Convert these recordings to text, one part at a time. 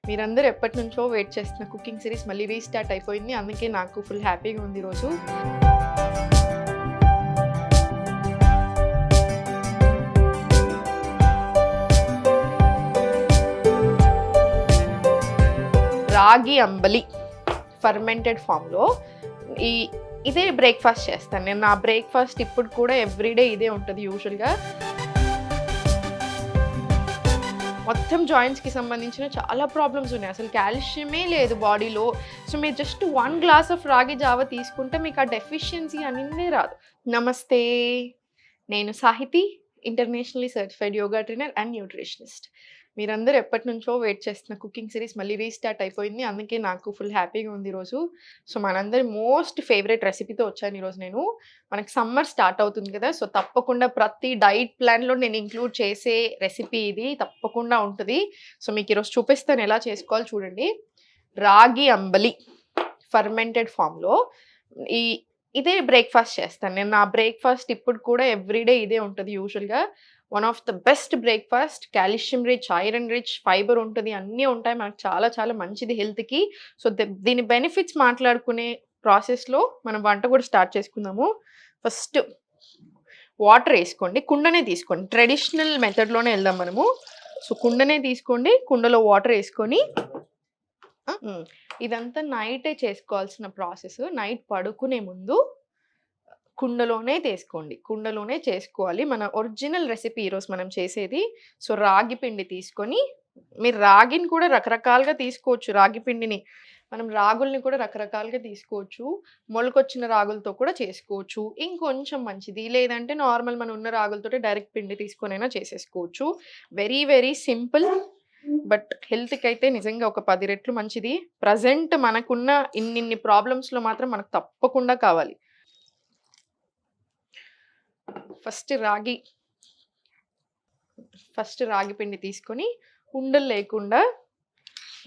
మీరందరూ ఎప్పటినుంచో వెయిట్ చేస్తున్న కుకింగ్ సిరీస్ మళ్ళీ రీస్టార్ట్ అయిపోయింది. అందుకే నాకు ఫుల్ హ్యాపీగా ఉంది ఈరోజు. రాగి అంబలి ఫర్మెంటెడ్ ఫామ్లో ఇదే బ్రేక్ఫాస్ట్ చేస్తాను నేను. నా బ్రేక్ఫాస్ట్ ఇప్పుడు కూడా ఎవ్రీడే ఇదే ఉంటుంది యూజువల్గా. మొత్తం జాయింట్స్కి సంబంధించిన చాలా ప్రాబ్లమ్స్ ఉన్నాయి. అసలు కాల్షియమే లేదు బాడీలో. సో మీరు జస్ట్ 1 గ్లాస్ ఆఫ్ రాగి జావ తీసుకుంటే మీకు ఆ డెఫిషియన్సీ అనేది రాదు. నమస్తే, నేను Sahithi, internationally certified yoga trainer and nutritionist. మీరందరూ ఎప్పటినుంచో వెయిట్ చేస్తున్న కుకింగ్ సిరీస్ మళ్ళీ రీస్టార్ట్ అయిపోయింది. అందుకే నాకు ఫుల్ హ్యాపీగా ఉంది ఈరోజు. సో మనందరి మోస్ట్ ఫేవరెట్ రెసిపీతో వచ్చాను ఈరోజు నేను. మనకి సమ్మర్ స్టార్ట్ అవుతుంది కదా, సో తప్పకుండా ప్రతి డైట్ ప్లాన్లో నేను ఇంక్లూడ్ చేసే రెసిపీ ఇది తప్పకుండా ఉంటుంది. సో మీకు ఈరోజు చూపిస్తాను ఎలా చేసుకోవాలి. చూడండి, రాగి అంబలి ఫర్మెంటెడ్ ఫామ్లో ఇదే బ్రేక్ఫాస్ట్ చేస్తాను నేను. నా బ్రేక్ఫాస్ట్ ఇప్పుడు కూడా ఎవ్రీడే ఇదే ఉంటుంది యూజువల్గా. One of the best breakfast, calcium rich, iron rich, fibre ఉంటుంది, అన్నీ ఉంటాయి. మనకు చాలా చాలా మంచిది హెల్త్కి. సో దీని బెనిఫిట్స్ మాట్లాడుకునే ప్రాసెస్లో మనం వంట కూడా స్టార్ట్ చేసుకుందాము. ఫస్ట్ వాటర్ వేసుకోండి, కుండనే తీసుకోండి. ట్రెడిషనల్ మెథడ్లోనే వెళ్దాం మనము. సో కుండనే తీసుకోండి, కుండలో వాటర్ వేసుకొని ఇదంతా నైటే చేసుకోవాల్సిన ప్రాసెస్. నైట్ పడుకునే ముందు కుండలోనే కుండలోనే చేసుకోవాలి. మన ఒరిజినల్ రెసిపీ ఈరోజు మనం చేసేది. సో రాగి పిండి తీసుకొని, మీరు రాగిని కూడా రకరకాలుగా తీసుకోవచ్చు. రాగి పిండిని మనం రాగుల్ని కూడా రకరకాలుగా తీసుకోవచ్చు. మొలకొచ్చిన రాగులతో కూడా చేసుకోవచ్చు, ఇంకొంచెం మంచిది. లేదంటే నార్మల్ మన ఉన్న రాగులతో డైరెక్ట్ పిండి తీసుకొనైనా చేసేసుకోవచ్చు. వెరీ వెరీ సింపుల్, బట్ హెల్త్కి అయితే నిజంగా ఒక 10 రెట్లు మంచిది. ప్రజెంట్ మనకున్న ఇన్ని ప్రాబ్లమ్స్లో మాత్రం మనకు తప్పకుండా కావాలి. ఫస్ట్ రాగి పిండి తీసుకొని ఉండలు లేకుండా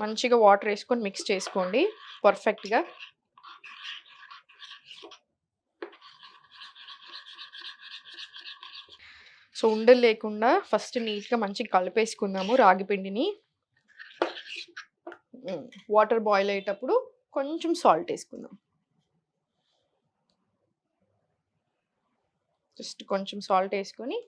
మంచిగా వాటర్ వేసుకొని మిక్స్ చేసుకోండి పర్ఫెక్ట్గా. సో ఉండలు లేకుండా ఫస్ట్ నీట్గా మంచిగా కలిపేసుకుందాము రాగి పిండిని. వాటర్ బాయిల్ అయ్యేటప్పుడు కొంచెం సాల్ట్ వేసుకుందాం. జస్ట్ కొంచెం సాల్ట్ వేసుకొని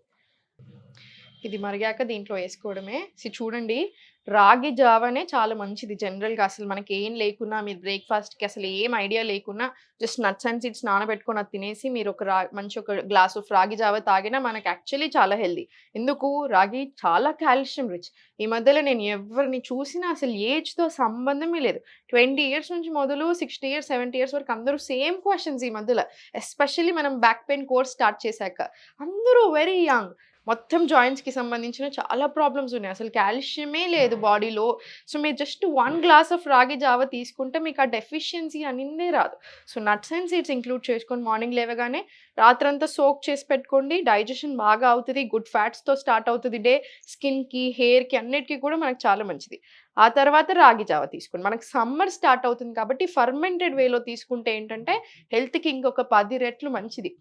ఇది మరిగాక దీంట్లో వేసుకోవడమే. చూడండి, రాగి జావనే చాలా మంచిది జనరల్గా. అసలు మనకి ఏం లేకున్నా, మీరు బ్రేక్ఫాస్ట్కి అసలు ఏం ఐడియా లేకున్నా జస్ట్ నట్స్ అండ్ సీడ్స్ నానబెట్టుకొని అది తినేసి మీరు మంచి ఒక గ్లాస్ ఆఫ్ రాగి జావ తాగినా మనకి యాక్చువల్లీ చాలా హెల్దీ. ఎందుకు? రాగి చాలా కాల్షియం రిచ్. ఈ మధ్యలో నేను ఎవరిని చూసినా అసలు ఏజ్తో సంబంధమే లేదు. 20 ఇయర్స్ నుంచి మొదలు 60 ఇయర్స్ 70 ఇయర్స్ వరకు అందరూ సేమ్ క్వశ్చన్స్ ఈ మధ్యలో. ఎస్పెషల్లీ మనం బ్యాక్ పెయిన్ కోర్స్ స్టార్ట్ చేశాక అందరూ వెరీ యంగ్. మొత్తం జాయింట్స్కి సంబంధించిన చాలా ప్రాబ్లమ్స్ ఉన్నాయి. అసలు కాల్షియమే లేదు బాడీలో. సో మీరు జస్ట్ 1 గ్లాస్ ఆఫ్ రాగి జావ తీసుకుంటే మీకు ఆ డెఫిషియన్సీ అనేది రాదు. So nuts and seeds include చేసుకొని మార్నింగ్ లేవగానే రాత్రంతా సోక్ చేసి పెట్టుకోండి. డైజెషన్ బాగా అవుతుంది, గుడ్ ఫ్యాట్స్తో స్టార్ట్ అవుతుంది డే. స్కిన్కి, హెయిర్కి అన్నిటికీ కూడా మనకు చాలా మంచిది. ఆ తర్వాత రాగి జావ తీసుకోండి. మనకు సమ్మర్ స్టార్ట్ అవుతుంది కాబట్టి ఫర్మెంటెడ్ వేలో తీసుకుంటే ఏంటంటే హెల్త్కి ఇంకొక 10 రెట్లు మంచిది.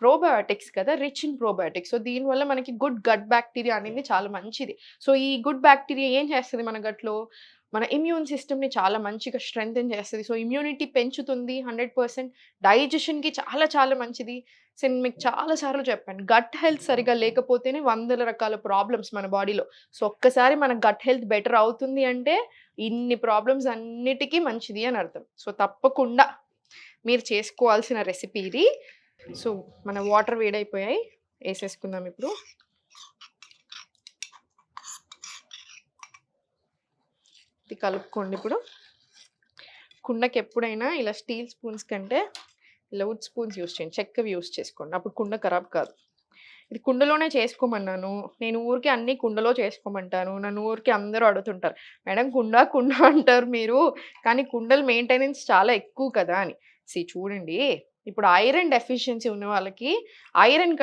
ప్రోబయోటిక్స్ కదా, రిచ్ ఇన్ ప్రోబయోటిక్స్. సో దీనివల్ల మనకి గుడ్ గట్ బ్యాక్టీరియా అనేది చాలా మంచిది. సో ఈ గుడ్ బ్యాక్టీరియా ఏం చేస్తుంది మన గట్లో? మన ఇమ్యూన్ సిస్టమ్ని చాలా మంచిగా స్ట్రెంగ్తెన్ చేస్తుంది. సో ఇమ్యూనిటీ పెంచుతుంది 100%. డైజెషన్కి చాలా చాలా మంచిది. సో నేను మీకు చాలాసార్లు చెప్పాను, గట్ హెల్త్ సరిగా లేకపోతేనే 100 రకాల ప్రాబ్లమ్స్ మన బాడీలో. సో ఒక్కసారి మన గట్ హెల్త్ బెటర్ అవుతుంది అంటే ఇన్ని ప్రాబ్లమ్స్ అన్నిటికీ మంచిది అని అర్థం. సో తప్పకుండా మీరు చేసుకోవాల్సిన రెసిపీ ఇది. సో మన వాటర్ వేడైపోయాయి, వేసేసుకుందాం ఇప్పుడు. ఇది కలుపుకోండి. ఇప్పుడు కుండకి ఎప్పుడైనా ఇలా స్టీల్ స్పూన్స్ కంటే ఇలా వుడ్ స్పూన్స్ యూస్ చేయండి, చెక్కవి యూస్ చేసుకోండి. అప్పుడు కుండ ఖరాబ్ కాదు. ఇది కుండలోనే చేసుకోమన్నాను నేను, ఊరికి అన్నీ కుండలో చేసుకోమంటాను. నన్ను ఊరికి అందరూ అడుగుతుంటారు, మేడం కుండ అంటారు మీరు, కానీ కుండలు మెయింటెనెన్స్ చాలా ఎక్కువ కదా అని. చూడండి, ఇప్పుడు ఐరన్ డెఫిషియన్సీ ఉన్న వాళ్ళకి ఐరన్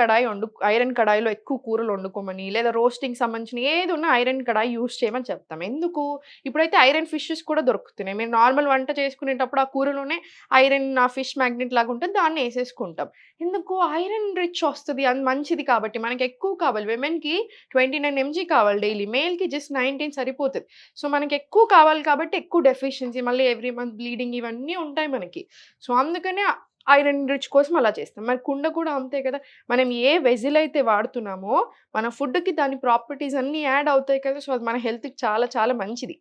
కడాయిలో ఎక్కువ కూరలు వండుకోమని, లేదా రోస్టింగ్ సంబంధించిన ఏది ఉన్నా ఐరన్ కడాయి యూజ్ చేయమని చెప్తాం. ఎందుకు? ఇప్పుడైతే ఐరన్ ఫిషెస్ కూడా దొరుకుతున్నాయి. మీరు నార్మల్ వంట చేసుకునేటప్పుడు ఆ కూరలోనే ఐరన్ ఫిష్ మ్యాగ్నెట్ లాగా ఉంటుంది. దాన్ని ఏసేసుకుంటాం. ఎందుకు? ఐరన్ రిచ్ వస్తది. అది మంచిది కాబట్టి. మనకి ఎక్కువ కావాలి. విమెన్‌కి 29 ఎంజీ కావాలి డైలీ. మేల్‌కి జస్ట్ 19 సరిపోతది. సో, మనకి ఎక్కువ కావాలి కాబట్టి ఎక్కువ డెఫిషియన్సీ మళ్ళీ ఎవ్రీ మంత్ బ్లీడింగ్ ఇవన్నీ ఉంటాయి మనకి. సో, అందుకనే ఐరన్ రిచ్ కోసం అలా చేస్తాం. మరి కుండ కూడా అంతే కదా! మనం ఏ వెజిల్ అయితే వాడుతున్నామో మన ఫుడ్‌కి దాని ప్రాపర్టీస్ అన్నీ యాడ్ అవుతాయి కదా! సో, అది మన హెల్త్‌కి చాలా చాలా మంచిది.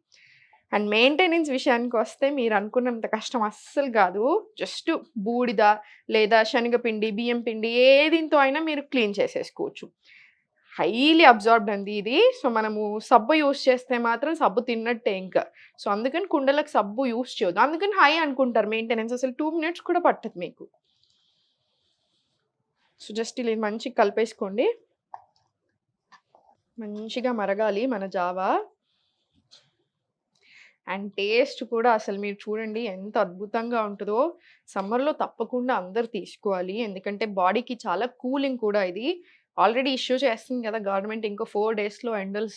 అండ్ మెయింటెనెన్స్ విషయానికొస్తే మీరనుకున్నంత కష్టం అస్సలు గాదు. జస్ట్ బూడిద లేదా శనగపిండి, బియ్యం పిండి ఏ దీంతో అయినా మీరు క్లీన్ చేసేసుకోవచ్చు. హైలీ అబ్జార్బ్డ్ అండి ఇది. సో, మనము సబ్బు యూజ్ చేస్తే మాత్రం సబ్బు తిన్నట్టే ఇంకా. సో, అందుకని కుండలకు సబ్బు యూజ్ చేయొద్దు. అందుకని హై అనుకుంటారు మెయింటెనెన్స్. అసలు 2 మినిట్స్ కూడా పట్టదు మీకు. సో, జస్ట్ ఇలా మంచిగా కలిపేసుకోండి. మంచిగా మరగాలి మన జావా. అండ్ టేస్ట్ కూడా అసలు మీరు చూడండి ఎంత అద్భుతంగా ఉంటదో. సమ్మర్‌లో తప్పకుండా అందరూ తీసుకోవాలి. ఎందుకంటే బాడీకి చాలా కూలింగ్ కూడా ఇది. ఆల్రెడీ ఇష్యూ చేస్తుంది కదా గవర్నమెంట్. ఇంకో 4 డేస్‌లో ఎండలు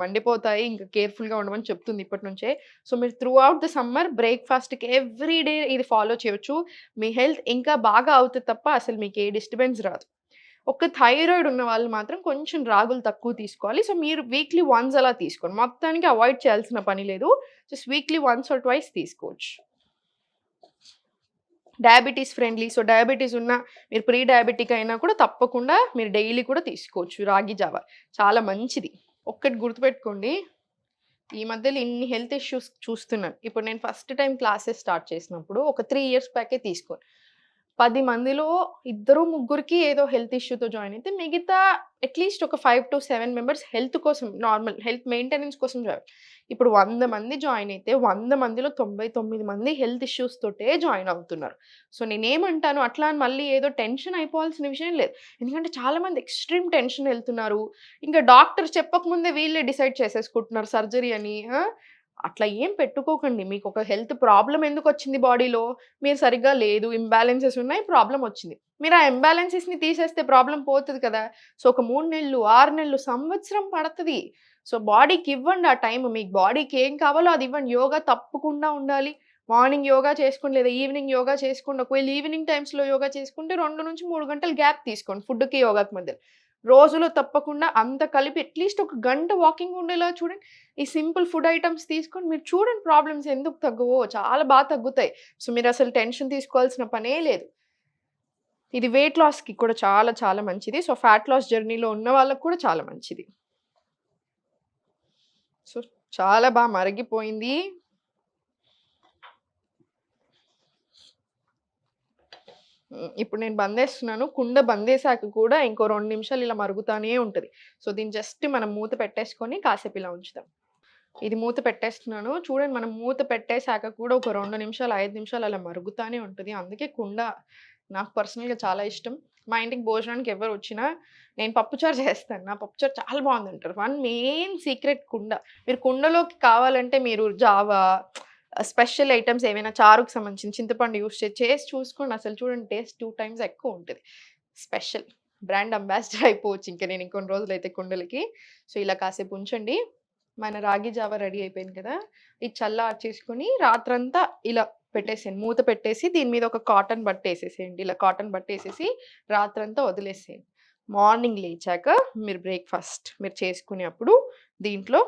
మండిపోతాయి. ఇంకా కేర్‌ఫుల్‌గా ఉండమని చెప్తుంది ఇప్పటి నుంచే. సో, మీరు త్రూ ఔట్ ద సమ్మర్ బ్రేక్‌ఫాస్ట్‌కి ఎవ్రీ డే ఇది ఫాలో చేయొచ్చు. మీ హెల్త్ ఇంకా బాగా అవుతది తప్ప అసలు మీకు ఏ డిస్టర్బెన్స్ రాదు. ఒక థైరాయిడ్ ఉన్న వాళ్ళు మాత్రం కొంచెం రాగులు తక్కువ తీసుకోవాలి. సో, మీరు వీక్లీ వన్స్ అలా తీసుకోండి. మొత్తానికి అవాయిడ్ చేయాల్సిన పని లేదు. Just weekly once or twice తీసుకోవచ్చు. Diabetes friendly. సో, డయాబెటిస్ ఉన్న మీరు ప్రీ డయాబెటిక్ అయినా కూడా తప్పకుండా మీరు డైలీ కూడా తీసుకోవచ్చు రాగి జావ. చాలా మంచిది. ఒక్కటి గుర్తుపెట్టుకోండి. ఈ మధ్యలో ఇన్ని హెల్త్ ఇష్యూస్ చూస్తున్నాను. ఇప్పుడు నేను ఫస్ట్ టైమ్ క్లాసెస్ స్టార్ట్ చేసినప్పుడు ఒక 3 ఇయర్స్ బ్యాకే తీసుకోను. 10 మందిలో ఇద్దరు, ముగ్గురికి ఏదో హెల్త్ ఇష్యూతో జాయిన్ అయితే మిగతా అట్‌లీస్ట్ ఒక 5-7 మెంబర్స్ హెల్త్ కోసం నార్మల్ హెల్త్ మెయింటెనెన్స్ కోసం జాయిన్. ఇప్పుడు 100 మంది జాయిన్ అయితే 100 మందిలో 99 మంది హెల్త్ ఇష్యూస్ తోటే జాయిన్ అవుతున్నారు. సో, నేనేమంటాను అట్లా అని మళ్ళీ ఏదో టెన్షన్ అయిపోవాల్సిన విషయం లేదు. ఎందుకంటే చాలామంది ఎక్స్‌ట్రీమ్ టెన్షన్ ఎళ్తున్నారు. ఇంకా డాక్టర్ చెప్పకముందే వీళ్ళే డిసైడ్ చేసేసుకుంటున్నారు సర్జరీ అని. అట్లా ఏం పెట్టుకోకండి. మీకొక హెల్త్ ప్రాబ్లమ్ ఎందుకొచ్చింది బాడీలో? మీరు సరిగ్గా లేదు, ఇంబాలెన్సెస్ ఉన్నాయి, ప్రాబ్లమ్ వచ్చింది. మీరు ఆ ఇంబాలెన్సెస్‌ని తీసేస్తే ప్రాబ్లమ్ పోతది కదా! సో, ఒక 3 నెలలు, 6 నెలలు, సంవత్సరం పడతది. సో, బాడీకి ఇవ్వండి ఆ టైమ్. మీకు బాడీకి ఏం కావాలో అది ఇవ్వండి. యోగా తప్పకుండా ఉండాలి. మార్నింగ్ యోగా చేసుకోండి లేదా ఈవినింగ్ యోగా చేసుకోండి. ఒకవేళ ఈవినింగ్ టైమ్స్‌లో యోగా చేసుకుంటే 2-3 గంటలు గ్యాప్ తీసుకోండి ఫుడ్‌కి, యోగాకి మధ్యలో. రోజులో తప్పకుండా అంత కలిపి అట్‌లీస్ట్ ఒక గంట వాకింగ్ ఉండేలా చూడండి. ఈ సింపుల్ ఫుడ్ ఐటెమ్స్ తీసుకొని మీరు చూడండి ప్రాబ్లమ్స్ ఎందుకు తగ్గవో చాలా తగ్గుతాయి. సో, మీరసలు టెన్షన్ తీసుకోవాల్సిన పనే లేదు. ఇది వెయిట్ లాస్‌కి కూడా చాలా చాలా మంచిది. సో, ఫ్యాట్ లాస్ జర్నీలో ఉన్న వాళ్ళకి కూడా చాలా మంచిది. సో, చాలా మరిగిపోయింది. ఇప్పుడు నేను బందేస్తున్నాను. కుండ బందేశాక కూడా ఇంకో 2 నిమిషాలు ఇలా మరుగుతానే ఉంటది. సో, దీన్ని జస్ట్ మనం మూత పెట్టేసుకొని కాసేపు ఇలా ఉంచుదాం. ఇది మూత పెట్టేస్తున్నాను. చూడండి మనం మూత పెట్టేసాక కూడా ఒక 2 నిమిషాలు, 5 నిమిషాలు అలా మరుగుతానే ఉంటది. అందుకే కుండ నాకు పర్సనల్‌గా చాలా ఇష్టం. మా ఇంటికి భోజనానికి ఎవరు వచ్చినా నేను పప్పుచారు చేస్తాను. నా పప్పుచారు చాలా బాగుందంటారు. వన్ మెయిన్ సీక్రెట్ కుండ. మీరు కుండలోకి కావాలంటే మీరు జావా, స్పెషల్ ఐటెమ్స్ ఏవైనా చారుకు సంబంధించిన చింతపండు యూజ్ చేసి చూసుకోండి. అసలు చూడండి టేస్ట్ 2 టైమ్స్ ఎక్కువ ఉంటది. స్పెషల్ బ్రాండ్ అంబాసిడర్ అయిపోవచ్చు ఇంక నేను ఇంకొన్ని రోజులైతే కుండలకి. సో, ఇలా కాసేపు ఉంచండి. మన రాగి జావ రెడీ అయిపోయింది కదా! ఇది చల్లార్చేసుకొని రాత్రంతా ఇలా పెట్టేసేయండి. మూత పెట్టేసి దీని మీద ఒక కాటన్ బట్ట ఏసేసేయండి. ఇలా కాటన్ బట్ట ఏసేసి రాత్రంతా వదిలేసేయండి. మార్నింగ్ లేచాక మీరు చేసుకునేప్పుడు దీంట్లో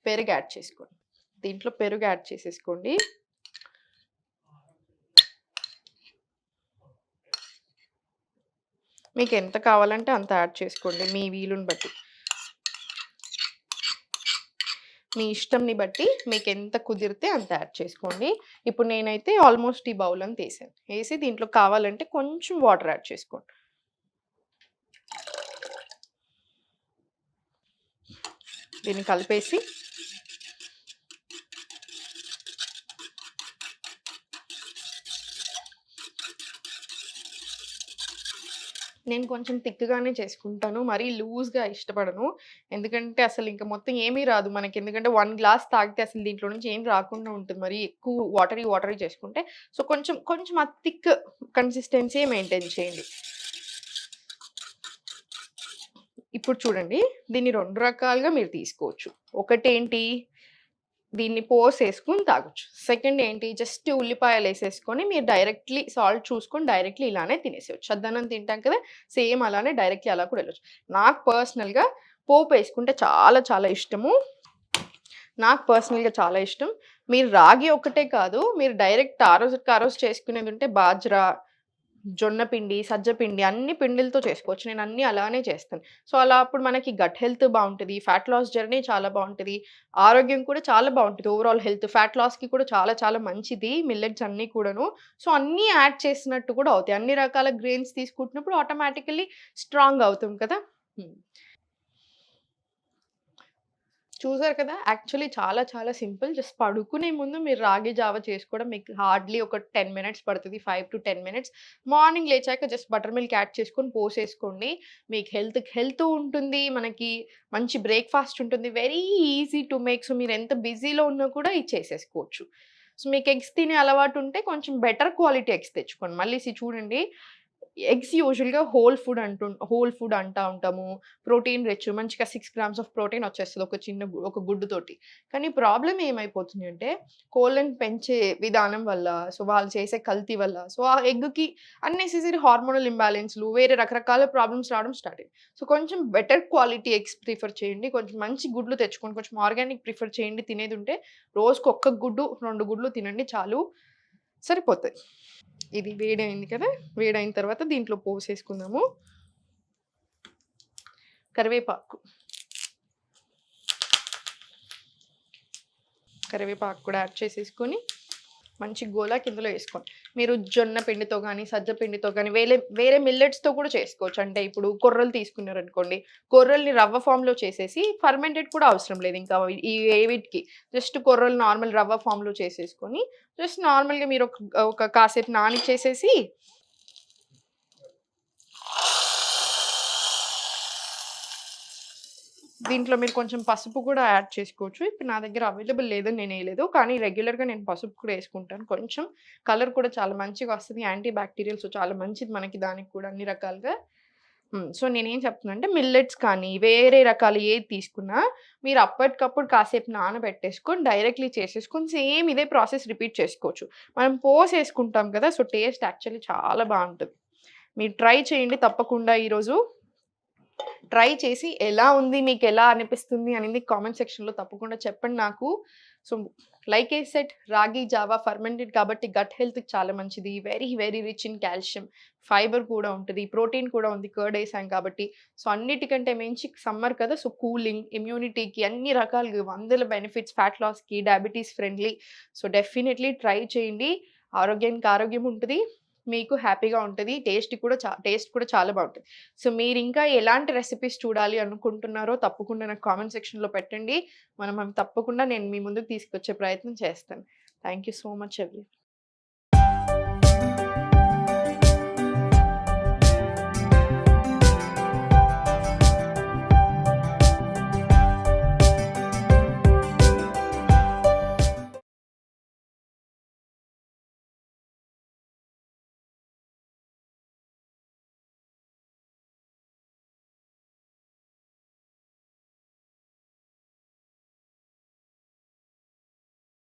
పెరుగు యాడ్ చేసుకోండి. దీంట్లో పెరుగు యాడ్ చేసేసుకోండి. మీకు ఎంత కావాలంటే అంత యాడ్ చేసుకోండి మీ వీలుని బట్టి. మీ ఇష్టంని బట్టి మీకెంత కుదిరితే అంత యాడ్ చేసుకోండి. ఇప్పుడు నేనైతే ఆల్మోస్ట్ ఈ బౌల్ అంతా ఏసాను. ఏసి దీంట్లో కావాలంటే కొంచెం వాటర్ యాడ్ చేసుకోండి. దీన్ని కలిపేసి నేను కొంచెం థిక్‌గానే చేసుకుంటాను. మరీ లూజ్‌గా ఇష్టపడను. ఎందుకంటే అసలు ఇంక మొత్తం ఏమీ రాదు మనకి. ఎందుకంటే 1 గ్లాస్ తాగితే అసలు దీంట్లో నుంచి ఏం రాకుండా ఉంటుంది. మరీ ఎక్కువ వాటరీ చేసుకుంటే. సో, కొంచెం కొంచెం ఆ థిక్ కన్సిస్టెన్సీ మెయింటైన్ చేయండి. ఇప్పుడు చూడండి, దీన్ని 2 రకాలుగా మీరు తీసుకోవచ్చు. ఒకటేంటి, దీన్ని పోసేసుకొని తాగొచ్చు. సెకండ్ ఏంటి, జస్ట్ ఉల్లిపాయలేసేసుకొని మీరు డైరెక్ట్‌లీ సాల్ట్ చూసుకొని డైరెక్ట్‌లీ ఇలానే తినేసేయొచ్చు. చద్దన్నం తింటాం కదా! సేమ్ అలానే డైరెక్ట్‌లీ అలా కూడా ఎళ్ళొచ్చు. నాకు పర్సనల్‌గా పోపేసుకుంటే చాలా చాలా ఇష్టము. నాకు పర్సనల్‌గా చాలా ఇష్టం. మీరు రాగి ఒక్కటే కాదు, మీరు డైరెక్ట్ ఆ రోజుకి ఆ రోజు చేసుకునేదుంటే బాజ్రా, జొన్న పిండి, సజ్జ పిండి అన్ని పిండిలతో చేసుకోవచ్చు. నేను అన్నీ అలానే చేస్తాను. సో, అలా అప్పుడు మనకి గట్ హెల్త్ బావుంటది. ఫ్యాట్ లాస్ జర్నీ చాలా బావుంటది. ఆరోగ్యం కూడా చాలా బావుంటది. ఓవరాల్ హెల్త్ ఫ్యాట్ లాస్‌కి కూడా చాలా చాలా మంచిది మిల్లెట్స్ అన్నీ కూడాను. సో, అన్నీ యాడ్ చేసినట్టు కూడా అవుతాయి. అన్ని రకాల గ్రెయిన్స్ తీసుకుంటున్నప్పుడు ఆటోమేటికల్లీ స్ట్రాంగ్ అవుతాం కదా! హ్మ్. చూసారు కదా! యాక్చువల్లీ చాలా చాలా సింపుల్. జస్ట్ పడుకునే ముందు మీరు రాగి జావ చేసుకోవడం మీకు హార్డ్‌లీ ఒక 10 మినిట్స్ పడతది. 5-10 మినిట్స్. మార్నింగ్ లేచాక జస్ట్ బటర్ మిల్క్ యాడ్ చేసుకొని పోసేసుకోండి. మీకు హెల్త్ ఉంటుంది. మనకి మంచి బ్రేక్‌ఫాస్ట్ ఉంటుంది. Very easy to make. So, మీరు ఎంత బిజీలో ఉన్నా కూడా ఇది చేసేసుకోవచ్చు. సో, మీకు ఎగ్స్ తినే అలవాటు ఉంటే కొంచెం బెటర్ క్వాలిటీ ఎగ్స్ తెచ్చుకోండి. మళ్ళీ చూడండి, ఎగ్స్ యూజువల్‌గా హోల్ ఫుడ్ అంటా ఉంటాము. ప్రోటీన్ రిచ్ మంచిగా 6 గ్రామ్స్ ఆఫ్ ప్రోటీన్ వచ్చేస్తది ఒక చిన్న ఒక గుడ్డుతోటి. కానీ ప్రాబ్లమ్ ఏమైపోతుంది అంటే కోళ్ళని పెంచే విధానం వల్ల, సో వాళ్ళు చేసే కల్తీ వల్ల, సో ఆ ఎగ్‌కి అన్నెసెసరీ హార్మోనల్ ఇంబాలెన్స్‌లు వేరే రకరకాల ప్రాబ్లమ్స్ రావడం స్టార్ట్ అయ్యాయి. సో కొంచెం బెటర్ క్వాలిటీ ఎగ్స్ ప్రిఫర్ చేయండి. కొంచెం మంచి గుడ్లు తెచ్చుకోండి. కొంచెం ఆర్గానిక్ ప్రిఫర్ చేయండి తినేదుంటే. రోజుకి ఒక్క గుడ్డు, 2 గుడ్లు తినండి చాలు. సరిపోతది. ఇది వేడయింది కదా! వేడయిన తర్వాత దీంట్లో పోసేసుకుందాము. కరివేపాకు. కరివేపాకు కూడా యాడ్ చేసేసుకొని మంచి గోలాకి ఇందులో ఏసుకోండి. మీరు జొన్న పిండితో గానీ, సజ్జ పిండితో గానీ వేరే మిల్లెట్స్‌తో కూడా చేసుకోవచ్చు. అంటే ఇప్పుడు కొర్రలు తీసుకున్నారనుకోండి, కొర్రల్ని రవ్వ ఫామ్‌లో చేసేసి ఫర్మెంటెడ్ కూడా అవసరం లేదు ఇంకా ఈ వీటికి. జస్ట్ కొర్రలు నార్మల్ రవ్వ ఫామ్‌లో చేసేసుకొని, జస్ట్ నార్మల్‌గా మీరు ఒక కాసేపు నానిచ్చేసేసి దీంట్లో మీరు కొంచెం పసుపు కూడా యాడ్ చేసుకోవచ్చు. ఇప్పుడు నా దగ్గర అవైలబుల్ లేదని నేనేయలేదు. కానీ రెగ్యులర్‌గా నేను పసుపు కూడా యేసుకుంటాను. కొంచెం కలర్ కూడా చాలా మంచిగా వస్తది. యాంటీ బ్యాక్టీరియల్ సో, చాలా మంచిది మనకి దానికి కూడా అన్ని రకాలుగా. సో, నేనేం చెప్తున్నానంటే మిల్లెట్స్ కానీ, వేరే రకాలు ఏది తీసుకున్నా మీరు అప్పటికప్పుడు కాసేపు నానబెట్టేసుకొని డైరెక్ట్‌లీ చేసేసుకొని సేమ్ ఇదే ప్రాసెస్ రిపీట్ చేసుకోవచ్చు. మనం పోసేసుకుంటాం కదా! సో, టేస్ట్ యాక్చువల్లీ చాలా బావుంటది. మీరు ట్రై చేయండి తప్పకుండా ఈరోజు. ట్రై చేసి ఎలా ఉంది? మీకెలా అనిపిస్తుంది? అనేది కామెంట్ సెక్షన్‌లో తప్పకుండా చెప్పండి నాకు. సో, లైక్ ఐ సెడ్ రాగి జావా ఫర్మెంటెడ్ కాబట్టి గట్ హెల్త్‌కి చాలా మంచిది. Very, very rich in calcium. Fibre కూడా ఉంటది. ప్రోటీన్ కూడా ఉంది. కర్డ్ ఏసాం కాబట్టి. సో, అన్నిటికంటే మించి సమ్మర్ కదా! సో, కూలింగ్, ఇమ్యూనిటీకి అన్ని రకాలుగా వందల బెనిఫిట్స్ ఫ్యాట్ లాస్‌కి, diabetes friendly. So, definitely try చేయండి. ఆరోగ్యానికి ఆరోగ్యం ఉంటది. మీకు హ్యాపీగా ఉంటది. టేస్ట్ కూడా చాలా బావుంటది. సో, మీరింకా ఎలాంటి రెసిపీస్ చూడాలి అనుకుంటున్నారో తప్పకుండా నాకు కామెంట్ సెక్షన్‌లో పెట్టండి. మనం అవి తప్పకుండా నేను మీ ముందుకు తీసుకొచ్చే ప్రయత్నం చేస్తాను. Thank you so much everyone.